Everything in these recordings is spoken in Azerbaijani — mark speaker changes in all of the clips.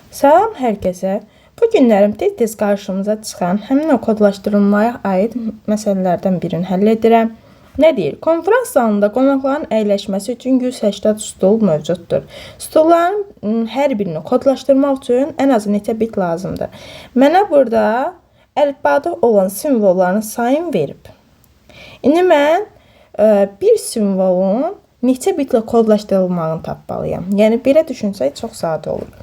Speaker 1: Salam hər kəsə. Bu günlərim tez-tez qarşımıza çıxan həmin o kodlaşdırılmaya aid məsələlərdən birini həll edirəm. Nə deyir? Konferans salonunda qonaqların əyləşməsi üçün 180 stul mövcuddur. Stulların hər birini kodlaşdırmaq üçün ən azı neçə bit lazımdır? Mənə burada əlifbada olan simvolların sayını verib. İndi mən bir simvolun neçə bitlə kodlaşdırılmağını tapmalıyam. Yəni belə düşünsək çox sadə olur.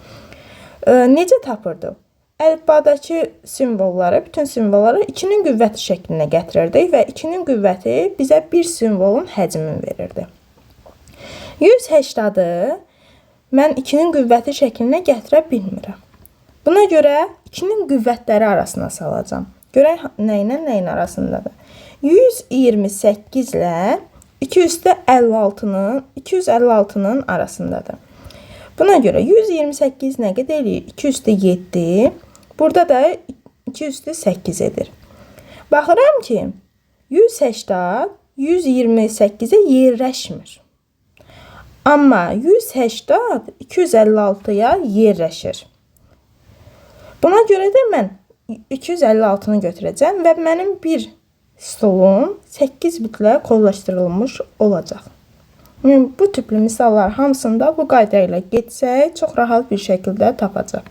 Speaker 1: Necə tapırdıq? Əlifbadakı simvolları, bütün simvolları 2-nin qüvvəti şəklinə gətirirdik və 2-nin qüvvəti bizə bir simvolun həcmini verirdi. 180-ı mən 2-nin qüvvəti şəklinə gətirə bilmirəm. Buna görə 2-nin qüvvətləri arasına salacağam. Görək nə ilə nəyin arasındadır. 128 ilə 256-nın arasındadır. Buna görə 128 nə qədər eləyir? 2 üstə 7. Burada da 2 üstə 8 edir. Baxıram ki, 180 128-ə yerləşmir. Amma 180 256-ya yerləşir. Buna görə də mən 256-nı götürəcəm və mənim bir stolum 8 bitlə kodlaşdırılmış olacaq. Bu tipli misallar hamısında bu qayda ilə getsək, çox rahat bir şəkildə tapacaq.